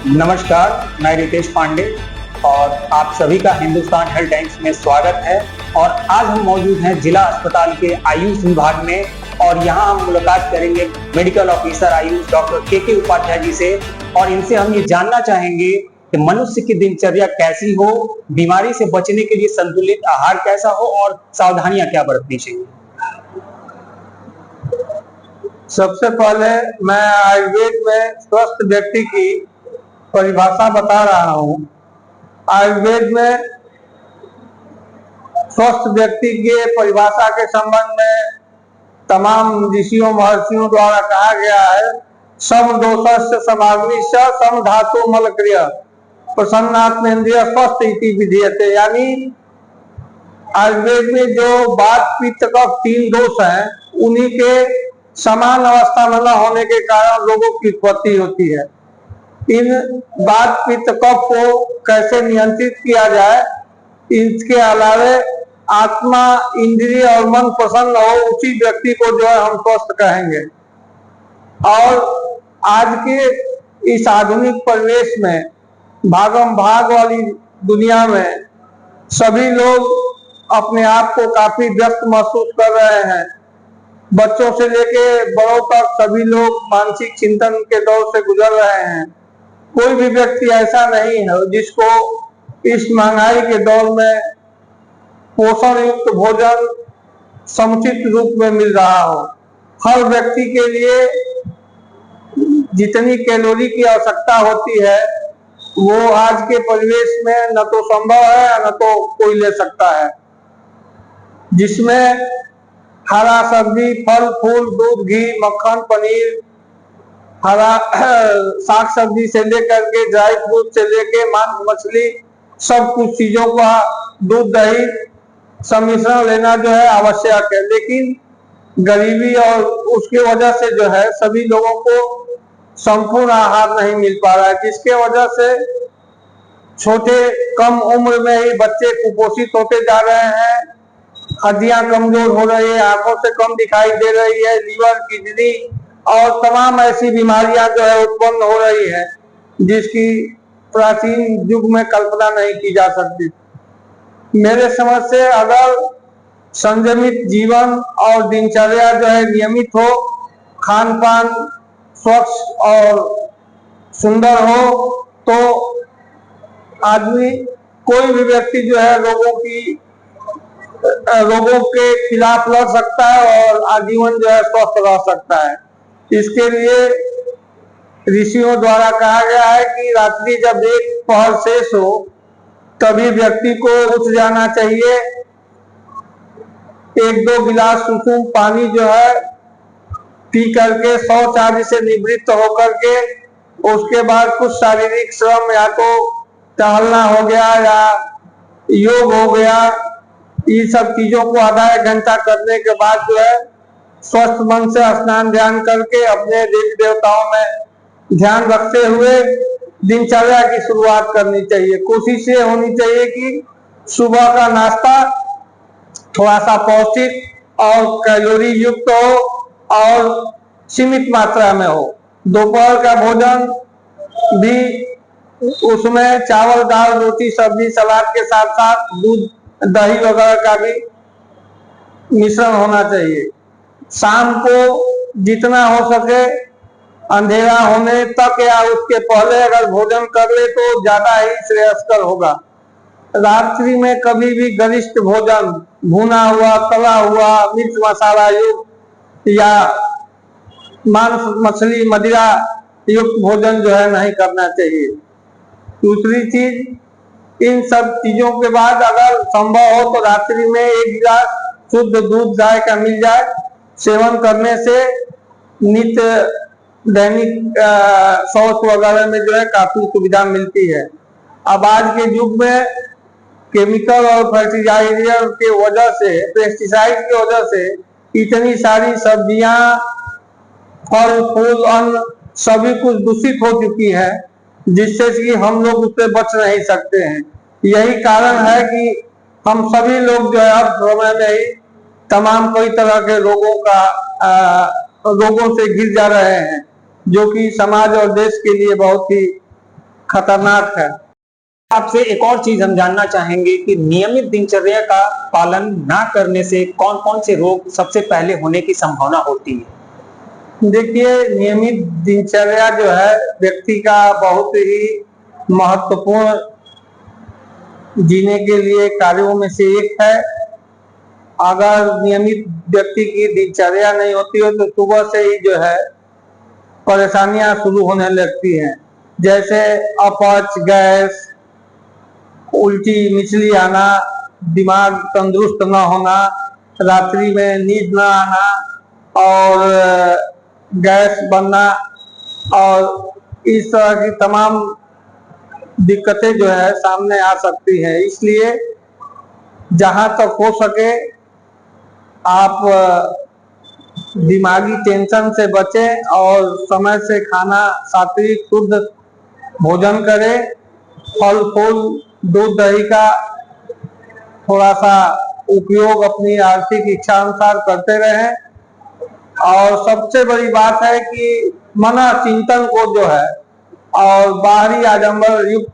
नमस्कार, मैं रितेश पांडे और आप सभी का हिंदुस्तान हेल्थ टाइम्स में स्वागत है। और आज हम मौजूद हैं जिला अस्पताल के आयुष विभाग में और यहाँ हम मुलाकात करेंगे मेडिकल ऑफिसर आयुष डॉक्टर के उपाध्याय जी से। और इनसे हम ये जानना चाहेंगे कि मनुष्य की दिनचर्या कैसी हो, बीमारी से बचने के लिए संतुलित आहार कैसा हो और सावधानियां क्या बरतनी चाहिए। सबसे पहले मैं आयुर्वेद में स्वस्थ व्यक्ति की परिभाषा बता रहा हूँ। आयुर्वेद में स्वस्थ व्यक्ति के परिभाषा के संबंध में तमाम ऋषियों महर्षियों द्वारा कहा गया है, सम दोषस्य समाग्निश्च सम धातु मल क्रिय प्रसन्नात्मेन्द्रिय स्वस्थ इति विधीयते। यानी आयुर्वेद में जो वात पित्त कफ तीन दोष हैं, उन्हीं के समान अवस्था में न होने के कारण रोगों की उत्पत्ति होती है। इन वात पित्त कफ को कैसे नियंत्रित किया जाए, इसके अलावे आत्मा इंद्रिय और मन प्रसन्न हो, उसी व्यक्ति को जो है हम स्वस्थ कहेंगे। और आज के इस आधुनिक परिवेश में भागम भाग वाली दुनिया में सभी लोग अपने आप को काफी व्यस्त महसूस कर रहे हैं। बच्चों से लेके बड़ों तक सभी लोग मानसिक चिंतन के दौर से गुजर रहे हैं। कोई भी व्यक्ति ऐसा नहीं है जिसको इस महंगाई के दौर में पोषण युक्त भोजन समुचित रूप में मिल रहा हो। हर व्यक्ति के लिए जितनी कैलोरी की आवश्यकता होती है वो आज के परिवेश में न तो संभव है न तो कोई ले सकता है, जिसमें हरा सब्जी, फल फूल, दूध, घी, मक्खन, पनीर, हरा साग सब्जी से लेकर के ड्राई फ्रूट से लेके मांस मछली, सब कुछ चीजों का दूध दही सम्मिश्रण लेना जो है आवश्यक है। लेकिन गरीबी और उसके वजह से जो है सभी लोगों को संपूर्ण आहार नहीं मिल पा रहा है, जिसके वजह से छोटे कम उम्र में ही बच्चे कुपोषित होते जा रहे हैं, हड्डियां कमजोर हो रही है, आंखों से कम दिखाई दे रही है, लीवर, किडनी और तमाम ऐसी बीमारियां जो है उत्पन्न हो रही है जिसकी प्राचीन युग में कल्पना नहीं की जा सकती। मेरे समझ से अगर संयमित जीवन और दिनचर्या जो है नियमित हो, खान पान स्वच्छ और सुंदर हो, तो आदमी कोई भी व्यक्ति जो है रोगों के खिलाफ लड़ सकता है और आजीवन जो है स्वस्थ रह सकता है। इसके लिए ऋषियों द्वारा कहा गया है कि रात्रि जब एक पहर शेष हो तभी व्यक्ति को उठ जाना चाहिए, एक दो गिलास सुसुम पानी जो है पी करके शौच आदि से निवृत्त होकर के उसके बाद कुछ शारीरिक श्रम, या तो टहलना हो गया या योग हो गया, इन सब चीजों को आधा एक घंटा करने के बाद जो है स्वस्थ मन से स्नान ध्यान करके अपने देवी देवताओं में ध्यान रखते हुए दिनचर्या की शुरुआत करनी चाहिए। कोशिश ये होनी चाहिए कि सुबह का नाश्ता थोड़ा सा पौष्टिक और कैलोरी युक्त हो और सीमित मात्रा में हो। दोपहर का भोजन भी उसमें चावल दाल रोटी सब्जी सलाद के साथ साथ दूध दही वगैरह का भी मिश्रण होना चाहिए। शाम को जितना हो सके अंधेरा होने तक या उसके पहले अगर भोजन कर ले तो ज्यादा ही श्रेयस्कर होगा। रात्रि में कभी भी गरिष्ठ भोजन, भुना हुआ, तला हुआ, मिर्च मसाला युक्त या मांस मछली मदिरा युक्त भोजन जो है नहीं करना चाहिए। दूसरी चीज, इन सब चीजों के बाद अगर संभव हो तो रात्रि में एक गिलास शुद्ध दूध गाय का मिल जाए, सेवन करने से नित्य दैनिक शौच वगैरह में जो है काफी सुविधा मिलती है। अब आज के युग में केमिकल और फर्टिलाइजर के वजह से, पेस्टिसाइड की वजह से इतनी सारी सब्जियां, फल फूल, अन्न सभी कुछ दूषित हो चुकी है, जिससे कि हम लोग उससे बच नहीं सकते हैं। यही कारण है कि हम सभी लोग जो है अब समय में ही तमाम कई तरह के रोगों से घिर जा रहे हैं, जो कि समाज और देश के लिए बहुत ही खतरनाक है। आपसे एक और चीज हम जानना चाहेंगे कि नियमित दिनचर्या का पालन ना करने से कौन कौन से रोग सबसे पहले होने की संभावना होती है? देखिए, नियमित दिनचर्या जो है व्यक्ति का बहुत ही महत्वपूर्ण जीने के लिए कार्यों में से एक है। अगर नियमित व्यक्ति की दिनचर्या नहीं होती हो तो सुबह से ही जो है परेशानियां शुरू होने लगती हैं, जैसे अपच, गैस, उल्टी मिचली आना, दिमाग तंदुरुस्त न होना, रात्रि में नींद न आना और गैस बनना और इस तरह की तमाम दिक्कतें जो है सामने आ सकती है। इसलिए जहां तक हो सके आप दिमागी टेंशन से बचें और समय से खाना, सात्विक शुद्ध भोजन करें। फल फूल, दूध दही का थोड़ा सा उपयोग अपनी आर्थिक इच्छा अनुसार करते रहें। और सबसे बड़ी बात है कि मना चिंतन को जो है और बाहरी आडंबर युक्त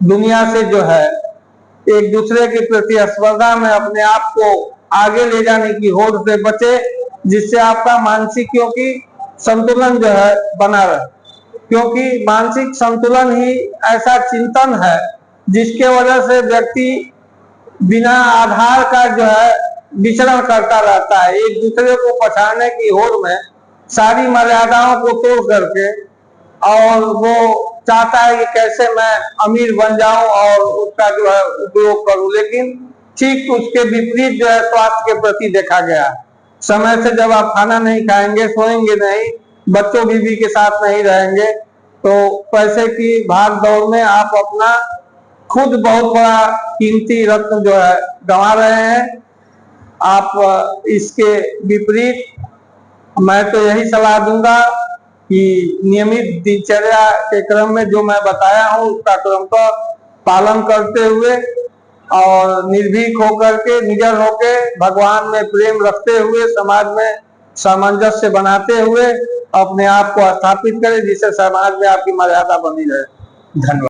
दुनिया से जो है एक दूसरे के प्रतिस्पर्धा में अपने आप को आगे ले जाने की होड़ से बचे, जिससे आपका मानसिक क्योंकि संतुलन जो है बना रहे। क्योंकि मानसिक संतुलन ही ऐसा चिंतन है जिसके वजह से व्यक्ति बिना आधार का जो है विचरण करता रहता है, एक दूसरे को पछाड़ने की होड़ में सारी मर्यादाओं को तोड़ करके, और वो चाहता है कि कैसे मैं अमीर बन जाऊं और उसका जो है उपयोग करूं। लेकिन ठीक उसके विपरीत जो है स्वास्थ्य के प्रति देखा गया। समय से जब आप खाना नहीं खाएंगे, सोएंगे नहीं, बच्चों बीवी के साथ नहीं रहेंगे, तो पैसे की भाग दौड़ में आप अपना खुद बहुत बड़ा कीमती रत्न जो है गंवा रहे हैं। आप इसके विपरीत मैं तो यही सलाह दूंगा कि नियमित दिनचर्या के क्रम में जो मैं बताया हूं उसका क्रम का पालन करते हुए और निर्भीक होकर के, निडर होकर, भगवान में प्रेम रखते हुए, समाज में सामंजस्य बनाते हुए अपने आप को स्थापित करें, जिससे समाज में आपकी मर्यादा बनी रहे। धन्यवाद।